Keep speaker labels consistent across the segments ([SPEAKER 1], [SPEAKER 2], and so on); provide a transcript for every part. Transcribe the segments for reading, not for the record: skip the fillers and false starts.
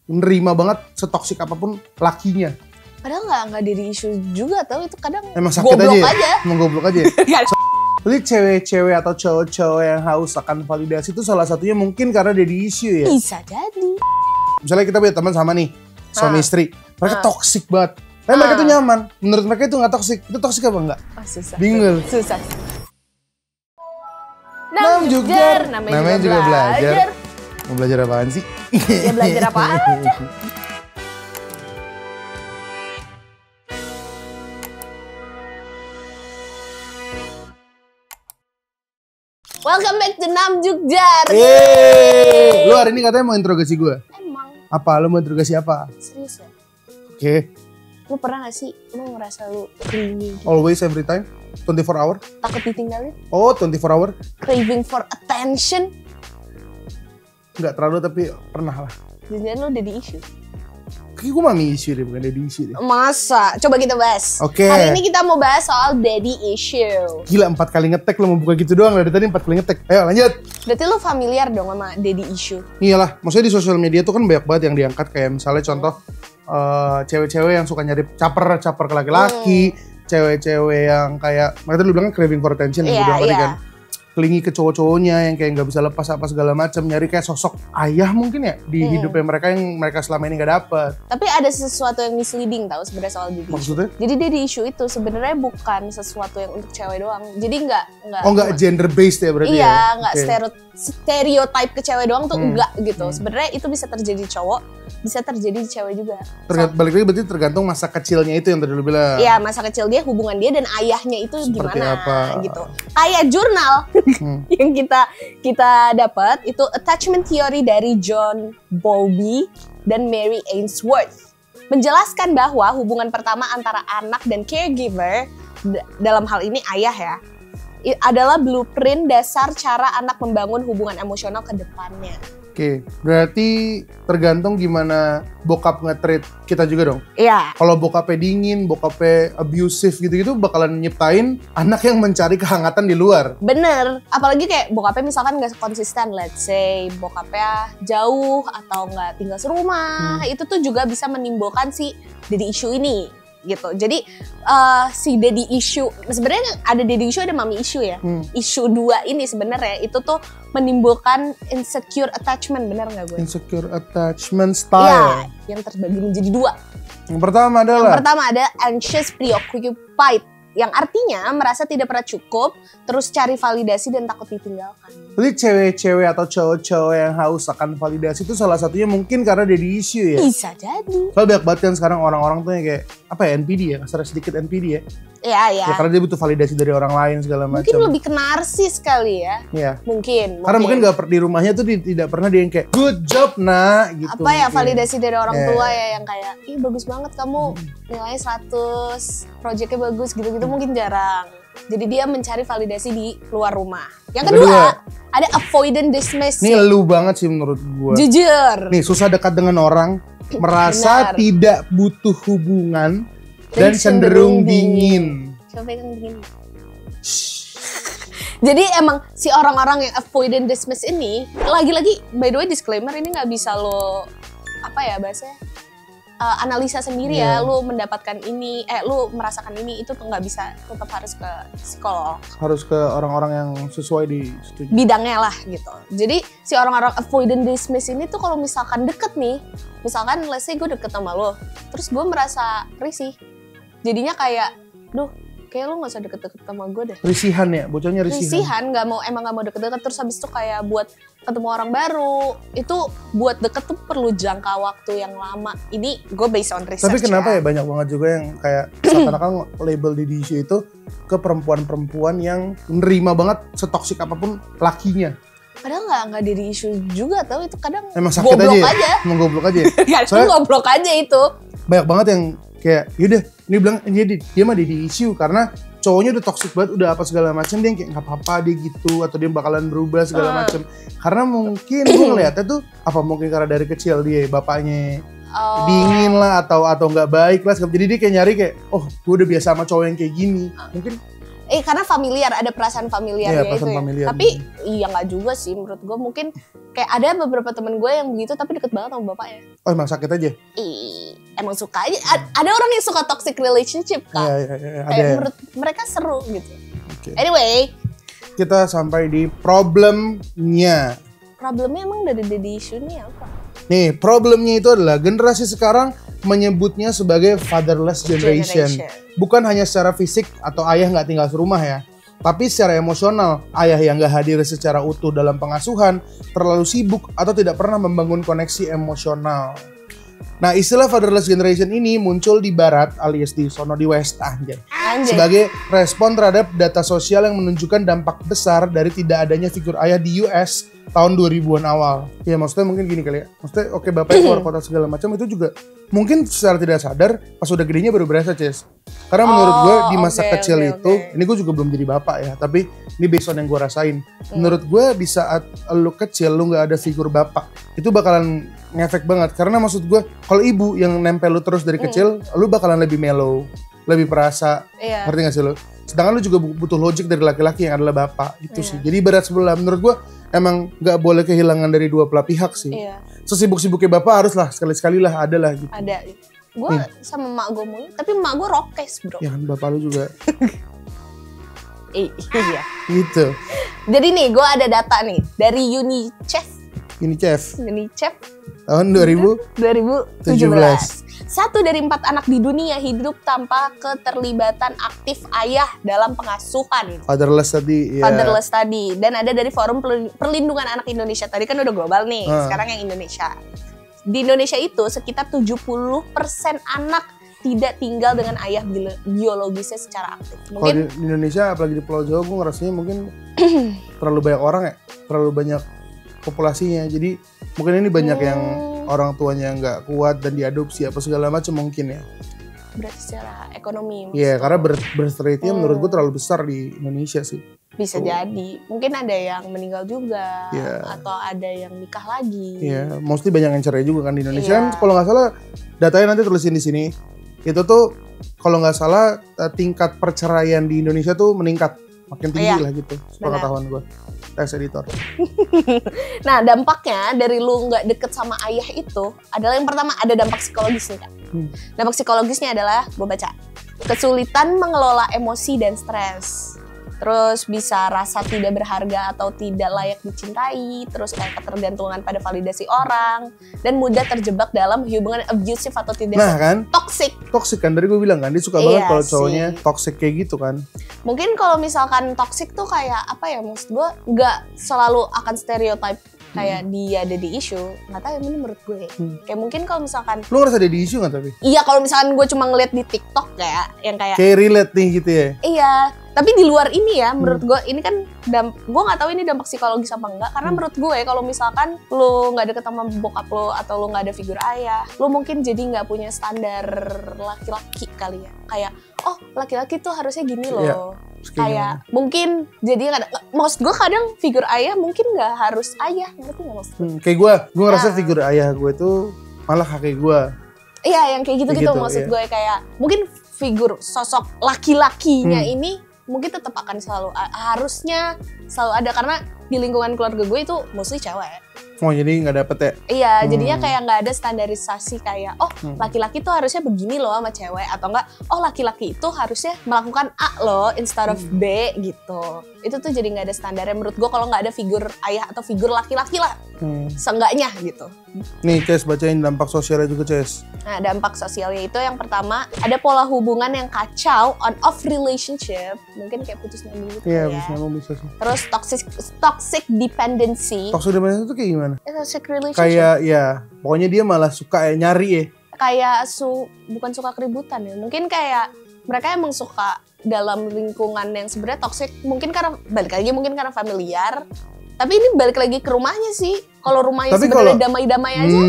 [SPEAKER 1] nerima banget setoksik apapun lakinya.
[SPEAKER 2] Padahal nggak daddy issue juga tau, itu kadang
[SPEAKER 1] Emang sakit
[SPEAKER 2] goblok
[SPEAKER 1] aja. Emang goblok aja. Jadi cewek-cewek atau cowok-cowok yang haus akan validasi itu salah satunya mungkin karena daddy issue ya.
[SPEAKER 2] Bisa jadi.
[SPEAKER 1] Misalnya kita punya teman sama nih, suami istri. Mereka toksik banget. Tapi mereka tuh nyaman. Menurut mereka itu nggak toksik. Itu toksik apa enggak?
[SPEAKER 2] Oh, susah.
[SPEAKER 1] Bingung.
[SPEAKER 2] Susah.
[SPEAKER 1] Namjugar.
[SPEAKER 2] Namanya juga belajar.
[SPEAKER 1] Mau belajar apaan sih?
[SPEAKER 2] Ya belajar apa aja. Welcome back to Namjugar.
[SPEAKER 1] Lu hari ini katanya mau interogasi gue.
[SPEAKER 2] Emang.
[SPEAKER 1] Apa? Lu mau interogasi apa?
[SPEAKER 2] Serius ya?
[SPEAKER 1] Oke.
[SPEAKER 2] Lu pernah gak sih lu ngerasa lu clingy?
[SPEAKER 1] Always, every time? 24 hour?
[SPEAKER 2] Takut ditinggalin?
[SPEAKER 1] Oh, 24 hour?
[SPEAKER 2] Craving for attention?
[SPEAKER 1] Nggak terlalu, tapi pernah lah.
[SPEAKER 2] Jangan lu daddy issue?
[SPEAKER 1] Kayaknya gue mami issue deh, bukan daddy issue deh.
[SPEAKER 2] Masa? Coba kita bahas.
[SPEAKER 1] Oke.
[SPEAKER 2] Hari ini kita mau bahas soal daddy issue.
[SPEAKER 1] Gila, 4 kali ngetek lo mau buka gitu doang. Dari tadi 4 kali ngetek. Ayo lanjut.
[SPEAKER 2] Berarti lu familiar dong sama daddy issue?
[SPEAKER 1] Iyalah, maksudnya di sosial media tuh kan banyak banget yang diangkat. Kayak misalnya contoh, cewek-cewek yang suka nyari caper ke laki-laki. Cewek-cewek yang kayak, mereka tuh bilang craving for attention. Yang gue bilang tadi kan. Kelingi ke cowok-cowoknya yang kayak nggak bisa lepas apa segala macam, nyari kayak sosok ayah mungkin ya di hidupnya mereka yang mereka selama ini nggak dapet.
[SPEAKER 2] Tapi ada sesuatu yang misleading tau sebenarnya soal daddy issue.
[SPEAKER 1] Maksudnya?
[SPEAKER 2] Jadi daddy issue itu sebenarnya bukan sesuatu yang untuk cewek doang. Jadi nggak.
[SPEAKER 1] Oh, nggak gender based ya berarti?
[SPEAKER 2] Iya,
[SPEAKER 1] ya?
[SPEAKER 2] nggak stereotype ke cewek doang tuh enggak gitu. Sebenarnya itu bisa terjadi cowok, bisa terjadi di cewek juga.
[SPEAKER 1] Balik lagi berarti tergantung masa kecilnya itu yang tadi lu bilang.
[SPEAKER 2] Iya, masa kecil dia, hubungan dia dan ayahnya itu
[SPEAKER 1] seperti
[SPEAKER 2] gimana
[SPEAKER 1] apa?
[SPEAKER 2] gitu. Kayak jurnal yang kita dapat itu attachment theory dari John Bowlby dan Mary Ainsworth menjelaskan bahwa hubungan pertama antara anak dan caregiver, dalam hal ini ayah ya, adalah blueprint dasar cara anak membangun hubungan emosional ke depannya.
[SPEAKER 1] Oke, berarti tergantung gimana bokap nge-treat kita juga dong?
[SPEAKER 2] Iya.
[SPEAKER 1] Kalau bokapnya dingin, bokapnya abusive gitu-gitu bakalan nyiptain anak yang mencari kehangatan di luar.
[SPEAKER 2] Bener, apalagi kayak bokapnya misalkan gak konsisten, let's say bokapnya jauh atau gak tinggal serumah, itu tuh juga bisa menimbulkan si daddy issue ini. Gitu. Jadi si daddy issue, sebenarnya ada daddy issue, ada mommy issue ya. Issue 2 ini sebenarnya itu tuh menimbulkan insecure attachment, benar nggak gue?
[SPEAKER 1] Insecure attachment style.
[SPEAKER 2] Iya, yang terbagi menjadi 2.
[SPEAKER 1] Yang pertama ada
[SPEAKER 2] anxious preoccupied, yang artinya merasa tidak pernah cukup, terus cari validasi dan takut ditinggalkan.
[SPEAKER 1] Jadi cewek-cewek atau cowok-cowok yang haus akan validasi itu salah satunya mungkin karena daddy issue ya?
[SPEAKER 2] Bisa jadi.
[SPEAKER 1] Soalnya banyak banget kan sekarang orang-orang tuh yang kayak, apa ya, NPD ya? Kasar sedikit NPD ya?
[SPEAKER 2] Iya.
[SPEAKER 1] Ya karena dia butuh validasi dari orang lain segala macam.
[SPEAKER 2] Mungkin lebih ke narsis kali ya?
[SPEAKER 1] Iya.
[SPEAKER 2] Mungkin.
[SPEAKER 1] Karena mungkin gak di rumahnya tuh tidak pernah dia yang kayak, good job nak, gitu.
[SPEAKER 2] Apa ya, validasi dari orang tua ya yang kayak, ih bagus banget kamu, nilainya 100, proyeknya bagus, gitu-gitu mungkin jarang. Jadi dia mencari validasi di luar rumah. Yang kedua, ada avoidant dismiss.
[SPEAKER 1] Ini elu banget sih menurut gue.
[SPEAKER 2] Jujur.
[SPEAKER 1] Nih, susah dekat dengan orang, merasa tidak butuh hubungan, dan cenderung dingin.
[SPEAKER 2] Siapa yang dingin? Jadi emang si orang-orang yang avoidant dismiss ini, lagi-lagi by the way disclaimer, ini nggak bisa lo, apa ya bahasanya, analisa sendiri ya, lu mendapatkan ini, lu merasakan ini, itu tuh nggak bisa, tetap harus ke psikolog.
[SPEAKER 1] Harus ke orang-orang yang sesuai di
[SPEAKER 2] bidangnya lah gitu. Jadi si orang-orang avoidant dismiss ini tuh kalau misalkan deket nih, misalkan let's say gue deket sama lo, terus gue merasa risih, jadinya kayak, duh kayak lo gak usah deket-deket sama gue deh.
[SPEAKER 1] Risihan ya, bocahnya risihan.
[SPEAKER 2] Risihan, emang gak mau deket-deket, terus habis itu kayak buat ketemu orang baru, itu buat deket tuh perlu jangka waktu yang lama. Ini gue based on research.
[SPEAKER 1] Tapi kenapa ya banyak banget juga yang kayak seakan-akan label daddy issue itu ke perempuan-perempuan yang nerima banget setoksik apapun lakinya.
[SPEAKER 2] Padahal nggak daddy issue juga tau, itu kadang
[SPEAKER 1] emang sakit aja. Emang goblok aja.
[SPEAKER 2] Soalnya goblok aja itu.
[SPEAKER 1] Banyak banget yang kayak yaudah ini bilang dia mah daddy issue karena cowoknya udah toxic banget, udah apa segala macam, dia kayak nggak apa-apa dia gitu, atau dia bakalan berubah segala macam. Karena mungkin gue ngeliatnya tuh apa mungkin karena dari kecil dia bapaknya dingin lah atau nggak baik lah, jadi dia kayak nyari kayak, oh gue udah biasa sama cowok yang kayak gini, mungkin.
[SPEAKER 2] Karena familiar, ada perasaan familiarnya
[SPEAKER 1] perasaan
[SPEAKER 2] itu ya.
[SPEAKER 1] familiar.
[SPEAKER 2] Tapi iya nggak juga sih menurut gue. Mungkin kayak ada beberapa temen gue yang begitu tapi deket banget sama bapaknya.
[SPEAKER 1] Oh emang sakit aja?
[SPEAKER 2] Emang suka aja. Ada orang yang suka toxic relationship kan.
[SPEAKER 1] Iya, ada.
[SPEAKER 2] Kayak menurut mereka seru gitu.
[SPEAKER 1] Okay.
[SPEAKER 2] Anyway,
[SPEAKER 1] kita sampai di problemnya.
[SPEAKER 2] Problemnya emang dari daddy issue-nya apa?
[SPEAKER 1] Nih, problemnya itu adalah generasi sekarang menyebutnya sebagai fatherless generation. Bukan hanya secara fisik atau ayah nggak tinggal serumah ya, tapi secara emosional. Ayah yang nggak hadir secara utuh dalam pengasuhan, terlalu sibuk, atau tidak pernah membangun koneksi emosional. Nah, istilah fatherless generation ini muncul di barat alias di sono di west sebagai respon terhadap data sosial yang menunjukkan dampak besar dari tidak adanya figur ayah di US tahun 2000-an awal. Ya maksudnya mungkin gini kali ya. Maksudnya oke, bapaknya keluar kota segala macam itu juga mungkin secara tidak sadar pas udah gedenya baru berasa, Ces. Karena menurut gue di masa kecil itu, ini gue juga belum jadi bapak ya, tapi ini based on yang gue rasain. Menurut gue di saat lu kecil lu nggak ada figur bapak, itu bakalan ngefek banget. Karena maksud gue kalau ibu yang nempel lu terus dari kecil, lu bakalan lebih mellow, lebih perasa. Ngerti gak sih lu? Sedangkan lu juga butuh logic dari laki-laki yang adalah bapak gitu sih. Jadi berat sebelah. Menurut gue emang nggak boleh kehilangan dari dua belah pihak sih. Sesibuk-sibuknya bapak haruslah sekali-sekali lah ada lah gitu.
[SPEAKER 2] Ada. Gue sama emak gue mulu, tapi emak gue rokes bro.
[SPEAKER 1] Ya kan bapak lu juga.
[SPEAKER 2] Iya.
[SPEAKER 1] Gitu.
[SPEAKER 2] Jadi nih gue ada data nih dari UNICEF
[SPEAKER 1] tahun 2017.
[SPEAKER 2] 1 dari 4 anak di dunia hidup tanpa keterlibatan aktif ayah dalam pengasuhan.
[SPEAKER 1] Fatherless tadi. Ya.
[SPEAKER 2] Fatherless tadi. Dan ada dari Forum Perlindungan Anak Indonesia. Tadi kan udah global nih, sekarang yang Indonesia. Di Indonesia itu sekitar 70% anak tidak tinggal dengan ayah biologisnya secara aktif.
[SPEAKER 1] Mungkin kalau di Indonesia, apalagi di Pulau Jawa, gue ngerasanya mungkin terlalu banyak orang ya, terlalu banyak populasinya. Jadi mungkin ini banyak yang orang tuanya nggak kuat dan diadopsi apa segala macam mungkin ya.
[SPEAKER 2] Berarti secara ekonomi.
[SPEAKER 1] Iya, karena birth rate-nya menurut gue terlalu besar di Indonesia sih.
[SPEAKER 2] Bisa jadi. Mungkin ada yang meninggal juga. Atau ada yang nikah lagi.
[SPEAKER 1] Iya, mostly banyak yang cerai juga kan di Indonesia. Kan kalau nggak salah, datanya nanti tulisin di sini. Itu tuh kalau nggak salah tingkat perceraian di Indonesia tuh meningkat. Makin tinggi lah gitu, sepengetahuan gue. Tes editor.
[SPEAKER 2] Nah, dampaknya dari lu nggak deket sama ayah itu adalah yang pertama ada dampak psikologisnya kan. Dampak psikologisnya adalah, gue baca, kesulitan mengelola emosi dan stres. Terus bisa rasa tidak berharga atau tidak layak dicintai. Terus kayak ketergantungan pada validasi orang. Dan mudah terjebak dalam hubungan abusive atau tidak toxic.
[SPEAKER 1] Toxic kan, dari gue bilang kan, dia suka banget kalau cowoknya toxic kayak gitu kan.
[SPEAKER 2] Mungkin kalau misalkan toxic tuh kayak apa ya, maksud gue gak selalu akan stereotype kayak dia ada di issue. Gak tau ya, ini menurut gue. Kayak mungkin kalau misalkan,
[SPEAKER 1] lu ngerasa ada di issue gak tapi?
[SPEAKER 2] Iya, kalau misalkan gue cuma ngeliat di TikTok yang kayak
[SPEAKER 1] relate nih gitu ya?
[SPEAKER 2] Iya. Tapi di luar ini ya, menurut gue ini kan gue nggak tahu ini dampak psikologis apa enggak. Karena menurut gue kalau misalkan lo nggak deket sama bokap lo atau lo nggak ada figur ayah, lo mungkin jadi nggak punya standar laki-laki kali ya. Kayak oh laki-laki tuh harusnya gini loh. Kayak mungkin jadi maksud gue kadang figur ayah mungkin nggak harus ayah, ngerti nggak maksud gue?
[SPEAKER 1] Kayak gue ngerasa figur ayah gue tuh malah kakek gue.
[SPEAKER 2] Iya, yang kayak gitu-gitu maksud gue, kayak mungkin figur sosok laki-lakinya ini mungkin tetap akan harusnya selalu ada, karena di lingkungan keluarga gue itu mostly cewek.
[SPEAKER 1] Oh jadi nggak dapet ya?
[SPEAKER 2] Iya, jadinya kayak nggak ada standarisasi kayak oh laki-laki tuh harusnya begini loh sama cewek, atau enggak oh laki-laki itu harusnya melakukan A loh instead of B gitu. Itu tuh jadi nggak ada standarnya menurut gue kalau nggak ada figur ayah atau figur laki-laki lah, seenggaknya gitu.
[SPEAKER 1] Nih Ces, bacain dampak sosialnya juga Ces.
[SPEAKER 2] Nah, dampak sosialnya itu yang pertama ada pola hubungan yang kacau, on off relationship, mungkin kayak putus nyambung gitu ya.
[SPEAKER 1] Iya, putus nyambung bisa sih.
[SPEAKER 2] Terus toxic dependency.
[SPEAKER 1] Toxic dependency itu kayak gimana?
[SPEAKER 2] Toxic relationship.
[SPEAKER 1] Kayak ya, pokoknya dia malah suka nyari ya.
[SPEAKER 2] Kayak bukan suka keributan ya. Mungkin kayak mereka emang suka dalam lingkungan yang sebenarnya toxic. Mungkin karena balik lagi mungkin karena familiar. Tapi ini balik lagi ke rumahnya sih. Kalau rumahnya sebenarnya damai-damai aja.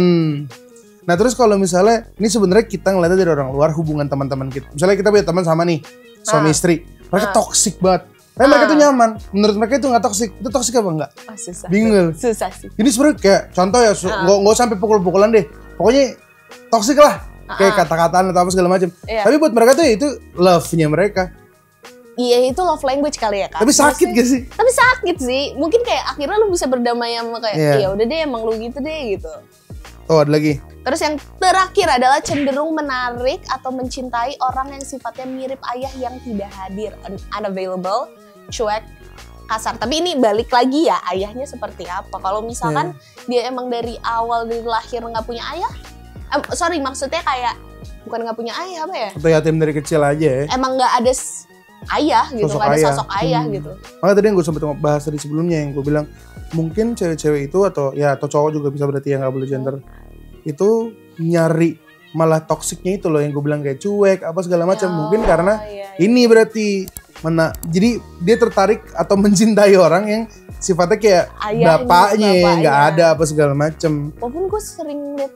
[SPEAKER 1] Nah terus kalau misalnya ini sebenarnya kita ngeliatnya dari orang luar, hubungan teman-teman kita. Misalnya kita punya teman sama nih suami istri, mereka toksik banget. Tapi mereka tuh nyaman. Menurut mereka itu nggak toksik. Itu toksik apa enggak?
[SPEAKER 2] Oh, susah.
[SPEAKER 1] Bingung.
[SPEAKER 2] Susah sih.
[SPEAKER 1] Ini sebenarnya kayak contoh ya, nggak sampai pukul-pukulan deh. Pokoknya toksik lah. Kayak kata-kataan atau apa segala macam. Tapi buat mereka tuh ya itu love-nya mereka.
[SPEAKER 2] iya itu love language kali ya kan.
[SPEAKER 1] Tapi sakit gak sih?
[SPEAKER 2] Tapi sakit sih. Mungkin kayak akhirnya lu bisa berdamai sama kayak ya udah deh emang lu gitu deh gitu.
[SPEAKER 1] Oh ada lagi.
[SPEAKER 2] Terus yang terakhir adalah cenderung menarik atau mencintai orang yang sifatnya mirip ayah yang tidak hadir, unavailable, cuek, kasar. Tapi ini balik lagi ya, ayahnya seperti apa. Kalau misalkan dia emang dari awal dari lahir nggak punya ayah, maksudnya kayak bukan nggak punya ayah apa ya?
[SPEAKER 1] Atau yatim dari kecil aja ya.
[SPEAKER 2] Emang nggak ada ayah gitu, nggak ada sosok ayah gitu.
[SPEAKER 1] Makanya tadi yang gue sempat bahas tadi sebelumnya yang gue bilang mungkin cewek-cewek itu atau cowok juga bisa berarti ya nggak boleh gender itu nyari malah toksiknya itu loh yang gue bilang kayak cuek apa segala macam mungkin karena ini berarti jadi dia tertarik atau mencintai orang yang sifatnya kayak bapaknya nggak ada apa segala macam.
[SPEAKER 2] Walaupun gue sering lihat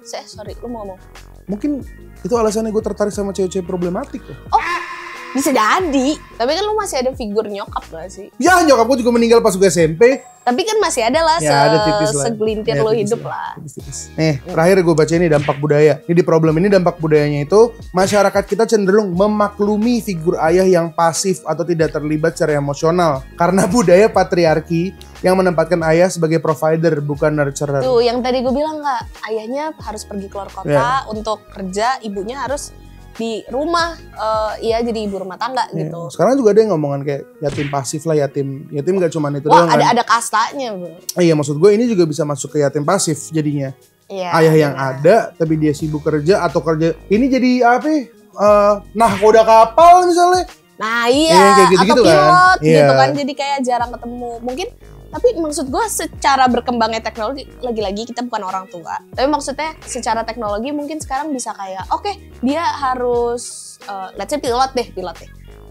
[SPEAKER 2] lu mau ngomong
[SPEAKER 1] mungkin itu alasannya gue tertarik sama cewek-cewek problematik ya.
[SPEAKER 2] Oh bisa jadi, tapi kan lu masih ada figur nyokap gak sih?
[SPEAKER 1] Ya nyokap gue juga meninggal pas gue SMP.
[SPEAKER 2] Tapi kan masih ada lah,
[SPEAKER 1] ada tipis lah.
[SPEAKER 2] Segelintir lo hidup lah.
[SPEAKER 1] Tipis. Nih, terakhir gue baca ini dampak budaya. Ini di problem ini dampak budayanya itu masyarakat kita cenderung memaklumi figur ayah yang pasif atau tidak terlibat secara emosional. Karena budaya patriarki yang menempatkan ayah sebagai provider bukan nurturer.
[SPEAKER 2] Tuh, yang tadi gue bilang nggak, ayahnya harus pergi keluar kota untuk kerja, ibunya harus di rumah, jadi ibu rumah tangga gitu.
[SPEAKER 1] Sekarang juga ada yang ngomongan kayak yatim pasif lah, yatim gak cuma itu
[SPEAKER 2] doang.
[SPEAKER 1] Wah
[SPEAKER 2] ada kastanya.
[SPEAKER 1] Iya maksud gue ini juga bisa masuk ke yatim pasif jadinya. Ayah yang ada tapi dia sibuk kerja atau kerja ini jadi apa? Nahkoda kapal misalnya.
[SPEAKER 2] Nah kayak
[SPEAKER 1] gitu,
[SPEAKER 2] atau pilot gitu kan, jadi kayak jarang ketemu. Mungkin tapi maksud gue secara berkembangnya teknologi, lagi-lagi kita bukan orang tua. Tapi maksudnya secara teknologi mungkin sekarang bisa kayak oke, dia harus let's say pilot deh.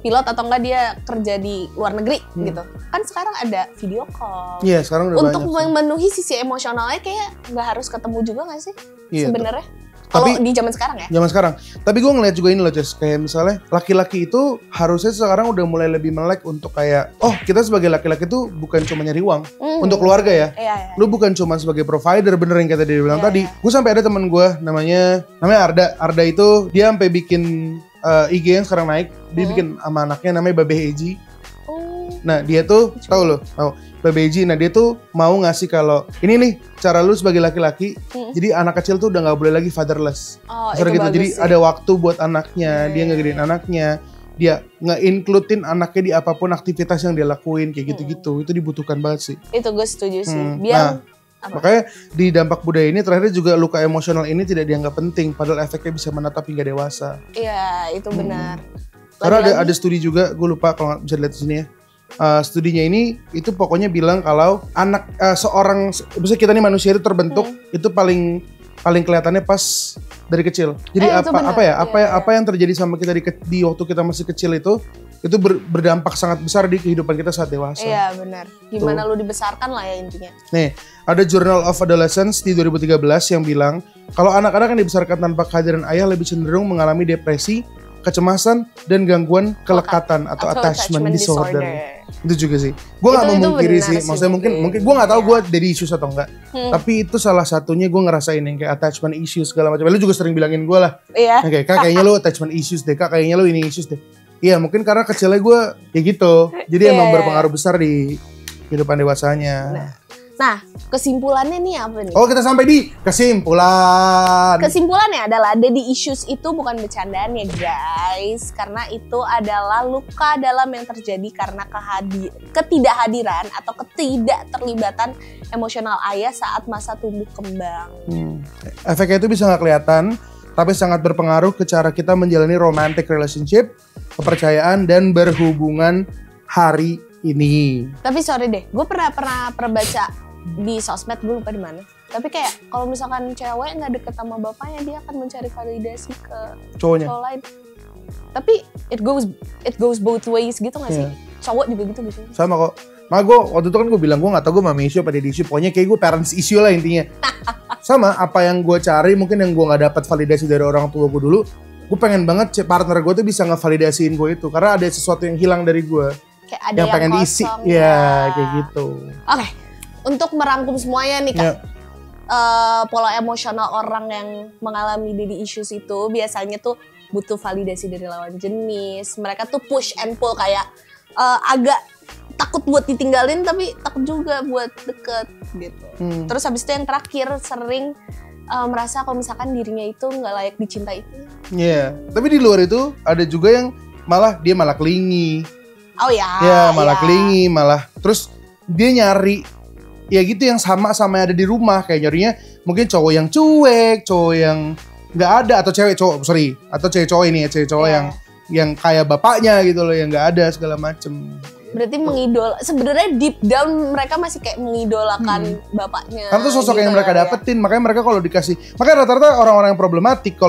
[SPEAKER 2] Pilot atau enggak dia kerja di luar negeri gitu. Kan sekarang ada video call.
[SPEAKER 1] Iya, sekarang udah
[SPEAKER 2] untuk memenuhi sisi emosionalnya kayak nggak harus ketemu juga nggak sih sebenarnya?
[SPEAKER 1] Kalau
[SPEAKER 2] di zaman sekarang ya?
[SPEAKER 1] Zaman sekarang. Tapi gue ngeliat juga ini loh Jess, kayak misalnya laki-laki itu harusnya sekarang udah mulai lebih melek untuk kayak kita sebagai laki-laki tuh bukan cuma nyari uang untuk keluarga ya. Lu bukan cuma sebagai provider, bener yang kata dia bilang tadi. Gue sampai ada temen gue namanya Arda. Arda itu dia sampai bikin IG yang sekarang naik. Dia bikin sama anaknya namanya Babe Eji. Nah dia tuh tahu Babe Eji, nah dia tuh mau ngasih kalau ini nih cara lu sebagai laki-laki, jadi anak kecil tuh udah nggak boleh lagi fatherless. Gitu. Jadi ada waktu buat anaknya, dia ngegedein anaknya, dia nge-includein anaknya di apapun aktivitas yang dia lakuin kayak gitu-gitu. Itu dibutuhkan banget sih.
[SPEAKER 2] Itu gue setuju sih. Biar
[SPEAKER 1] makanya di dampak budaya ini terakhir juga luka emosional ini tidak dianggap penting, padahal efeknya bisa menetap hingga dewasa.
[SPEAKER 2] Iya itu benar.
[SPEAKER 1] Karena ada studi juga, gue lupa kalau nggak bisa lihat di sini ya. Studinya ini itu pokoknya bilang kalau anak seorang misalnya kita nih manusia itu terbentuk itu paling kelihatannya pas dari kecil. Jadi apa yang terjadi sama kita di waktu kita masih kecil itu berdampak sangat besar di kehidupan kita saat dewasa.
[SPEAKER 2] Iya benar. Gimana lu dibesarkan lah ya intinya.
[SPEAKER 1] Nih, ada Journal of Adolescence di 2013 yang bilang kalau anak-anak yang dibesarkan tanpa kehadiran ayah lebih cenderung mengalami depresi, kecemasan, dan gangguan kelekatan atau attachment disorder. Itu juga sih. Gue gak memungkiri sih. Maksudnya mungkin gue gak tahu gue daddy issues atau enggak. Tapi itu salah satunya gue ngerasain yang kayak attachment issues segala macam. Lu juga sering bilangin gue lah.
[SPEAKER 2] Iya.
[SPEAKER 1] Kak kayaknya lu attachment issues deh. Kak kayaknya lu ini issues deh. Iya mungkin karena kecilnya gue ya gitu. Jadi emang berpengaruh besar di kehidupan dewasanya.
[SPEAKER 2] Nah, kesimpulannya nih apa nih?
[SPEAKER 1] Oh, kita sampai di kesimpulan.
[SPEAKER 2] Kesimpulannya adalah daddy issues itu bukan bercandaan ya guys. Karena itu adalah luka dalam yang terjadi karena ketidakhadiran atau ketidakterlibatan emosional ayah saat masa tumbuh kembang.
[SPEAKER 1] Efeknya itu bisa nggak kelihatan, tapi sangat berpengaruh ke cara kita menjalani romantic relationship, kepercayaan, dan berhubungan hari ini. Tapi
[SPEAKER 2] sorry deh, gue pernah baca di sosmed, gue lupa di mana. Tapi kayak kalau misalkan cewek nggak deket sama bapaknya, dia akan mencari validasi ke cowok lain. Tapi it goes both ways gitu nggak sih? Cowok juga gitu.
[SPEAKER 1] Sama kok. Gue waktu itu kan gue bilang gue nggak tahu gue mami issue apa daddy issue. Pokoknya kayak gue parents issue lah intinya. Sama apa yang gue cari, mungkin yang gue nggak dapat validasi dari orang tua gue dulu. Gue pengen banget partner gue tuh bisa ngevalidasiin gue itu, karena ada sesuatu yang hilang dari gue.
[SPEAKER 2] Kayak ada
[SPEAKER 1] yang pengen diisi. Ya kayak gitu.
[SPEAKER 2] Oke. Untuk merangkum semuanya nih Kak, pola emosional orang yang mengalami daddy issues itu biasanya tuh butuh validasi dari lawan jenis. Mereka tuh push and pull kayak agak takut buat ditinggalin tapi takut juga buat deket gitu. Terus habis itu yang terakhir sering merasa kalau misalkan dirinya itu nggak layak dicintai.
[SPEAKER 1] Iya, tapi di luar itu ada juga yang dia malah clingy.
[SPEAKER 2] Oh ya.
[SPEAKER 1] Ya malah clingy, malah terus dia nyari ya gitu yang sama yang ada di rumah, kayak nyarinya mungkin cowok yang cuek, cowok yang nggak ada, atau cewek cowok yang kayak bapaknya gitu loh, yang nggak ada segala macem.
[SPEAKER 2] Berarti sebenarnya deep down mereka masih kayak mengidolakan bapaknya.
[SPEAKER 1] Karena itu sosok
[SPEAKER 2] gitu
[SPEAKER 1] yang mereka dapetin, makanya mereka kalau dikasih, makanya rata-rata orang-orang yang problematik,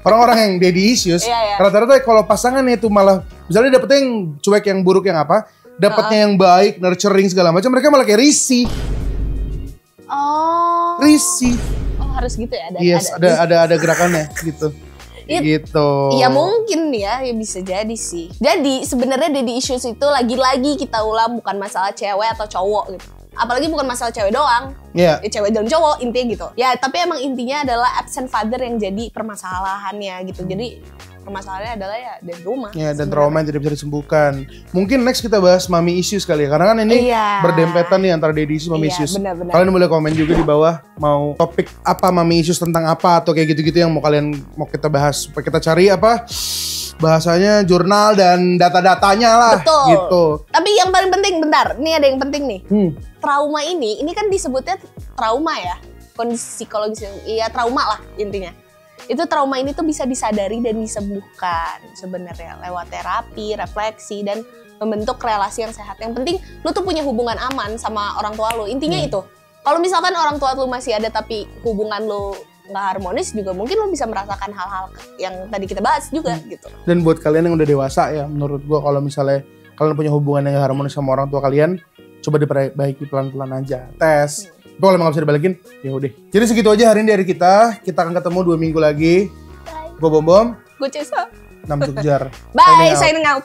[SPEAKER 1] orang-orang yang daddy issues, rata-rata kalau pasangannya itu malah misalnya dapetnya yang cuek, yang buruk, yang apa, dapetnya yang baik, nurturing segala macam, mereka malah kayak risih.
[SPEAKER 2] Oh.
[SPEAKER 1] Risih.
[SPEAKER 2] Oh harus gitu ya?
[SPEAKER 1] Ada gerakannya gitu. Gitu.
[SPEAKER 2] Ya mungkin ya bisa jadi sih. Jadi sebenarnya daddy issues itu lagi-lagi kita ulang bukan masalah cewek atau cowok gitu. Apalagi bukan masalah cewek doang.
[SPEAKER 1] Iya.
[SPEAKER 2] Ya, cewek dan cowok intinya gitu. Ya tapi emang intinya adalah absent father yang jadi permasalahannya gitu. Jadi permasalahannya adalah ya dari rumah. Ya
[SPEAKER 1] dan trauma yang tidak bisa disembuhkan. Mungkin next kita bahas mommy issues kali ya. Karena kan ini berdempetan nih antara daddy issues, mommy issues.
[SPEAKER 2] Bener-bener.
[SPEAKER 1] Kalian boleh komen juga di bawah mau topik apa, mommy issues tentang apa, atau kayak gitu-gitu yang mau kita bahas. Supaya kita cari apa bahasanya, jurnal dan data-datanya lah.
[SPEAKER 2] Betul.
[SPEAKER 1] Gitu.
[SPEAKER 2] Tapi yang paling penting, bentar, ini ada yang penting nih. Trauma ini kan disebutnya trauma ya. Kondisi psikologis, ya trauma lah intinya. Itu trauma ini tuh bisa disadari dan disembuhkan sebenarnya lewat terapi, refleksi, dan membentuk relasi yang sehat. Yang penting lu tuh punya hubungan aman sama orang tua lu. Intinya itu. Kalau misalkan orang tua lu masih ada tapi hubungan lu nggak harmonis juga, mungkin lu bisa merasakan hal-hal yang tadi kita bahas juga gitu. Dan
[SPEAKER 1] buat kalian yang udah dewasa ya, menurut gua kalau misalnya kalian punya hubungan yang gak harmonis sama orang tua kalian, coba diperbaiki pelan-pelan aja. Tes. Tapi kalau emang gak bisa dibalikin, ya udah. Jadi segitu aja hari ini dari kita. Kita akan ketemu 2 minggu lagi. Gue Bom Bom.
[SPEAKER 2] Gue Cesa.
[SPEAKER 1] Nam Jogjar.
[SPEAKER 2] Bye, signing out.